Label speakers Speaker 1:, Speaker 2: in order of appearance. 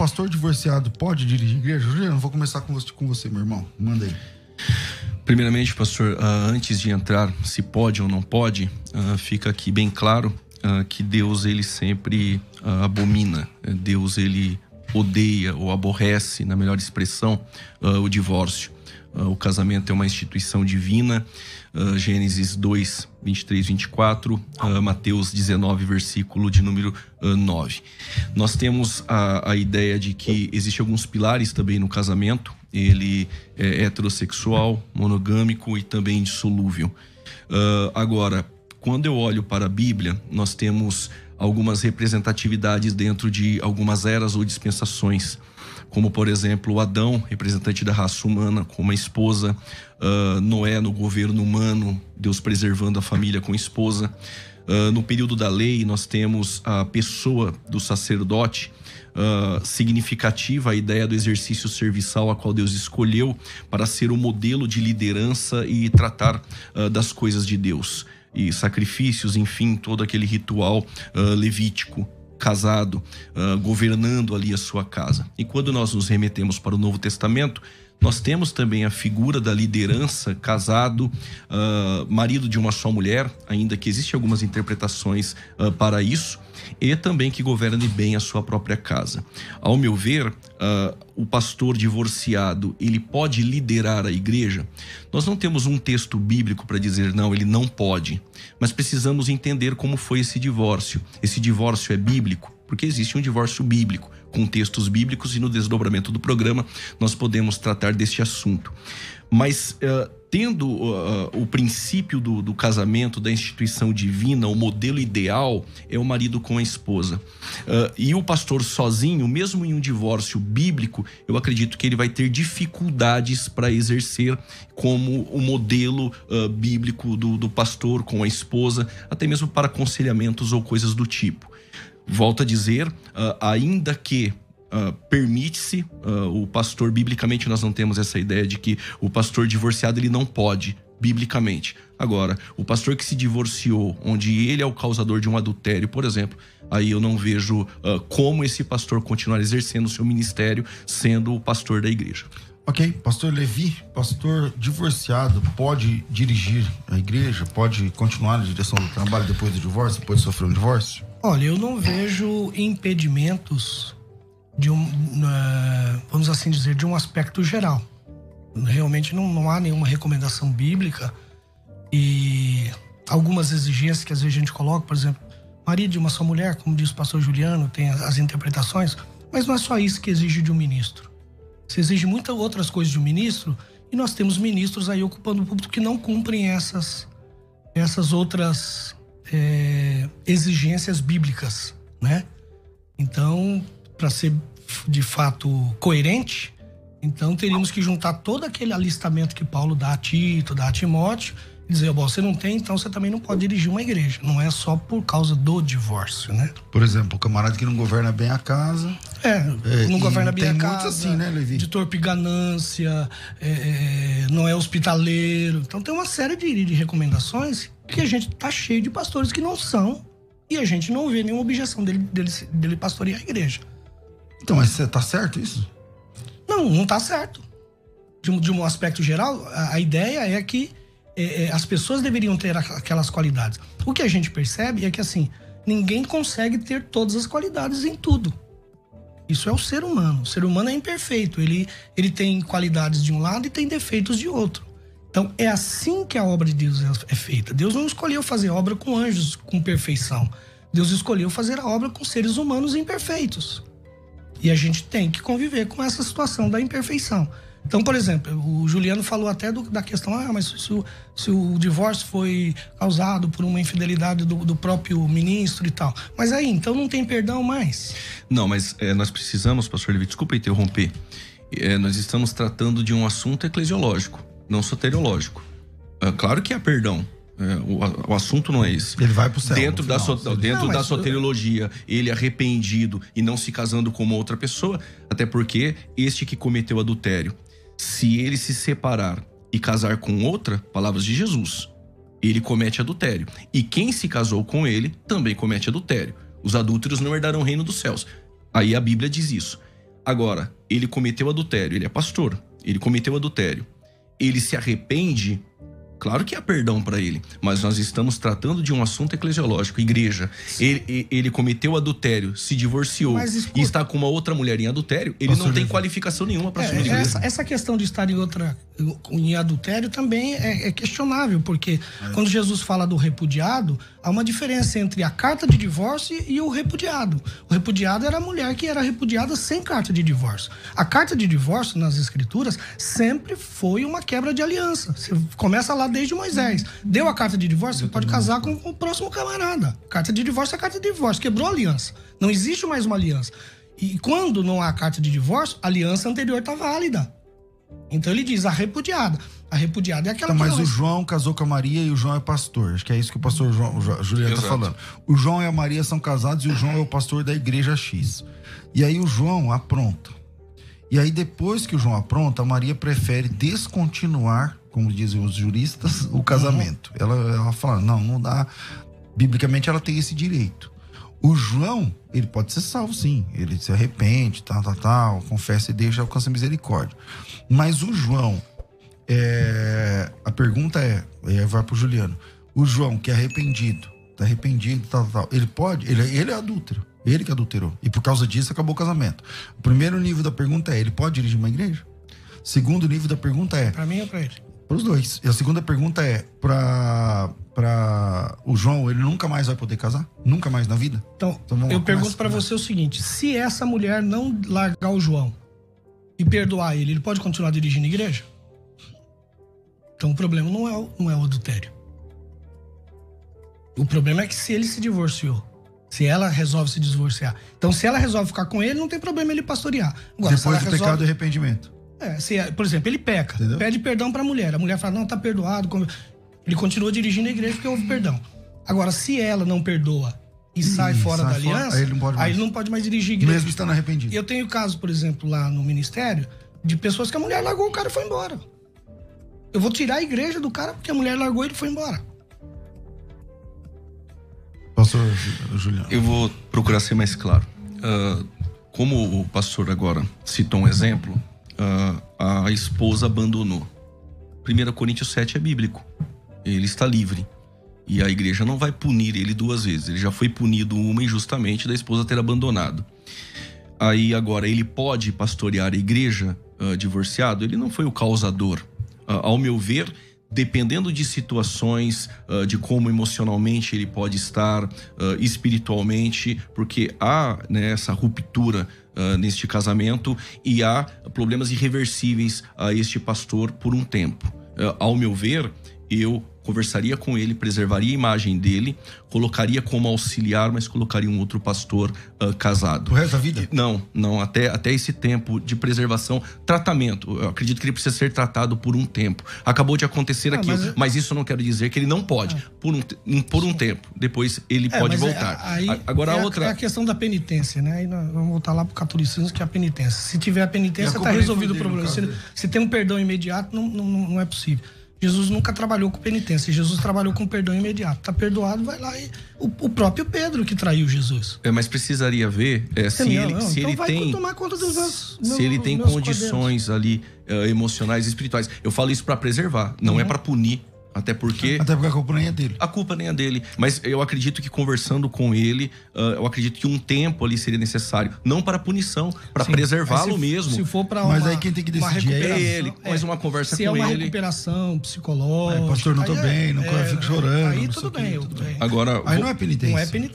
Speaker 1: pastor divorciado pode dirigir igreja? Juliano, vou começar com você, meu irmão. Manda aí.
Speaker 2: Primeiramente, pastor, antes de entrar se pode ou não pode, fica aqui bem claro que Deus, ele sempre abomina. Deus, ele odeia ou aborrece, na melhor expressão, o divórcio. O casamento é uma instituição divina. Gênesis 2, 23, 24, Mateus 19, versículo de número 9. Nós temos a ideia de que existem alguns pilares também no casamento. Ele é heterossexual, monogâmico e também indissolúvel. Agora, quando eu olho para a Bíblia, nós temos algumas representatividades dentro de algumas eras ou dispensações, como por exemplo Adão, representante da raça humana, com uma esposa, Noé no governo humano, Deus preservando a família com esposa. No período da lei, nós temos a pessoa do sacerdote, significativa a ideia do exercício serviçal a qual Deus escolheu para ser o modelo de liderança e tratar das coisas de Deus. E sacrifícios, enfim, todo aquele ritual levítico, casado, governando ali a sua casa. E quando nós nos remetemos para o Novo Testamento, nós temos também a figura da liderança, casado, marido de uma só mulher, ainda que existem algumas interpretações para isso, e também que governe bem a sua própria casa. Ao meu ver, o pastor divorciado, ele pode liderar a igreja? Nós não temos um texto bíblico para dizer não, ele não pode, mas precisamos entender como foi esse divórcio. Esse divórcio é bíblico? Porque existe um divórcio bíblico, com textos bíblicos, e no desdobramento do programa nós podemos tratar deste assunto. Mas tendo o princípio do casamento, da instituição divina, o modelo ideal é o marido com a esposa. E o pastor sozinho, mesmo em um divórcio bíblico, eu acredito que ele vai ter dificuldades para exercer como o modelo bíblico do pastor com a esposa, até mesmo para aconselhamentos ou coisas do tipo. Volto a dizer, ainda que permite-se, o pastor, biblicamente nós não temos essa ideia de que o pastor divorciado ele não pode, biblicamente. Agora, o pastor que se divorciou, onde ele é o causador de um adultério, por exemplo, aí eu não vejo como esse pastor continuar exercendo o seu ministério sendo o pastor da igreja.
Speaker 1: Ok, pastor Levi, pastor divorciado pode dirigir a igreja, pode continuar na direção do trabalho depois do divórcio, depois de sofrer um divórcio?
Speaker 3: Olha, eu não vejo impedimentos de vamos assim dizer, de um aspecto geral. Realmente não há nenhuma recomendação bíblica e algumas exigências que às vezes a gente coloca, por exemplo, marido de uma só mulher, como diz o pastor Juliano, tem as interpretações, mas não é só isso que exige de um ministro. Se exige muitas outras coisas de um ministro, e nós temos ministros aí ocupando o púlpito que não cumprem essas outras exigências bíblicas, né? Então, para ser de fato coerente, então teríamos que juntar todo aquele alistamento que Paulo dá a Tito, dá a Timóteo, e dizer, bom, você não tem, então você também não pode dirigir uma igreja. Não é só por causa do divórcio, né?
Speaker 1: Por exemplo, o camarada que não governa bem a casa.
Speaker 3: Não governa bem a casa.
Speaker 1: Tem muitos assim, né, Levi?
Speaker 3: De torpe ganância, não é hospitaleiro. Então tem uma série de recomendações que a gente tá cheio de pastores que não são, e a gente não vê nenhuma objeção dele pastorear a igreja.
Speaker 1: Então, mas tá certo isso?
Speaker 3: Não tá certo. De um aspecto geral, a ideia é que as pessoas deveriam ter aquelas qualidades. O que a gente percebe é que, assim, ninguém consegue ter todas as qualidades em tudo. Isso é o ser humano. O ser humano é imperfeito. Ele tem qualidades de um lado e tem defeitos de outro. Então, é assim que a obra de Deus é feita. Deus não escolheu fazer obra com anjos com perfeição. Deus escolheu fazer a obra com seres humanos imperfeitos. E a gente tem que conviver com essa situação da imperfeição. Então, por exemplo, o Juliano falou até da questão, mas se o divórcio foi causado por uma infidelidade do próprio ministro e tal. Mas aí, então não tem perdão mais?
Speaker 2: Não, mas nós precisamos, pastor Levi, desculpa interromper, nós estamos tratando de um assunto eclesiológico, não soteriológico. Claro que há perdão. O assunto não é esse.
Speaker 1: Ele vai pro céu.
Speaker 2: Dentro da soteriologia, ele arrependido e não se casando com uma outra pessoa, até porque este que cometeu adultério, se ele se separar e casar com outra, palavras de Jesus, ele comete adultério. E quem se casou com ele também comete adultério. Os adúlteros não herdarão o reino dos céus. Aí a Bíblia diz isso. Agora, ele cometeu adultério, ele é pastor, ele cometeu adultério. Ele se arrepende, claro que há perdão para ele, mas nós estamos tratando de um assunto eclesiológico, igreja. Ele cometeu adultério, se divorciou e está com uma outra mulher em adultério, ele não tem qualificação nenhuma para assumir a igreja.
Speaker 3: Essa questão de estar em adultério também é questionável, porque quando Jesus fala do repudiado, há uma diferença entre a carta de divórcio e o repudiado. O repudiado era a mulher que era repudiada sem carta de divórcio. A carta de divórcio, nas escrituras, sempre foi uma quebra de aliança. Você começa lá desde Moisés. Deu a carta de divórcio, você pode casar com o próximo camarada. Carta de divórcio é carta de divórcio. Quebrou a aliança. Não existe mais uma aliança. E quando não há carta de divórcio, a aliança anterior está válida. Então ele diz a repudiada. A repudiada é aquela
Speaker 1: mas o João casou com a Maria e o João é pastor. Acho que é isso que o pastor Juliano está falando. O João e a Maria são casados e o João é o pastor da igreja X. E aí o João apronta. E aí depois que o João apronta, a Maria prefere descontinuar, como dizem os juristas, o casamento. Ela fala, não dá. Biblicamente ela tem esse direito. O João, ele pode ser salvo, sim. Ele se arrepende, tal, confessa e deixa, alcança misericórdia. Mas o João, a pergunta vai pro Juliano. O João, que é arrependido, tá arrependido, tal, ele pode? Ele é adúltero. Ele que adulterou. E por causa disso, acabou o casamento. O primeiro nível da pergunta é, ele pode dirigir uma igreja? O segundo nível da pergunta é...
Speaker 3: Pra mim ou pra ele?
Speaker 1: Para os dois. E a segunda pergunta é, para o João, ele nunca mais vai poder casar? Nunca mais na vida?
Speaker 3: Então eu pergunto para você o seguinte, se essa mulher não largar o João e perdoar ele pode continuar dirigindo a igreja? Então o problema não é o adultério. O problema é que se ele se divorciou, se ela resolve se divorciar, então se ela resolve ficar com ele, não tem problema ele pastorear. Agora,
Speaker 1: depois do pecado e arrependimento.
Speaker 3: Por exemplo, ele peca, entendeu? Pede perdão pra mulher. A mulher fala, não, tá perdoado. Ele continua dirigindo a igreja porque houve perdão. Agora, se ela não perdoa e sai fora da aliança, aí ele não pode mais dirigir a igreja.
Speaker 1: Mesmo estando arrependido.
Speaker 3: Eu tenho caso, por exemplo, lá no ministério, de pessoas que a mulher largou o cara e foi embora. Eu vou tirar a igreja do cara porque a mulher largou e ele foi embora.
Speaker 1: Pastor Juliano.
Speaker 2: Eu vou procurar ser mais claro. Como o pastor agora citou um exemplo, a esposa abandonou. 1 Coríntios 7 é bíblico. Ele está livre. E a igreja não vai punir ele 2 vezes. Ele já foi punido uma injustamente da esposa ter abandonado. Aí agora ele pode pastorear a igreja divorciado? Ele não foi o causador. Ao meu ver, dependendo de situações, de como emocionalmente ele pode estar, espiritualmente, porque há, né, essa ruptura neste casamento e há problemas irreversíveis a este pastor por um tempo. Ao meu ver, eu conversaria com ele, preservaria a imagem dele, colocaria como auxiliar, mas colocaria um outro pastor casado.
Speaker 1: O resto da vida?
Speaker 2: Não, até esse tempo de preservação, tratamento. Eu acredito que ele precisa ser tratado por um tempo. Acabou de acontecer aquilo, mas isso não quer dizer que ele não pode, por um tempo. Depois ele pode voltar. Agora
Speaker 3: é a questão da penitência, né? Aí nós vamos voltar lá pro catolicismo, que é a penitência. Se tiver a penitência, tá resolvido o problema. Se tem um perdão imediato, não é possível. Jesus nunca trabalhou com penitência. Jesus trabalhou com perdão imediato. Tá perdoado, vai lá. O próprio Pedro que traiu Jesus.
Speaker 2: Mas precisaria ver se ele tem condições ali emocionais e espirituais. Eu falo isso para preservar, não é para punir. Até porque
Speaker 1: a culpa nem é dele.
Speaker 2: A culpa nem é dele. Mas eu acredito que conversando com ele, eu acredito que um tempo ali seria necessário. Não para punição, para preservá-lo mesmo.
Speaker 3: Se for para
Speaker 1: mas aí quem tem que decidir é
Speaker 2: ele. Mais uma conversa com ele.
Speaker 3: Se é uma recuperação psicológica.
Speaker 1: Pastor, não tô bem, não fico chorando.
Speaker 3: Aí tudo bem.
Speaker 2: Agora,
Speaker 1: aí não é penitência.
Speaker 3: Não é penitência.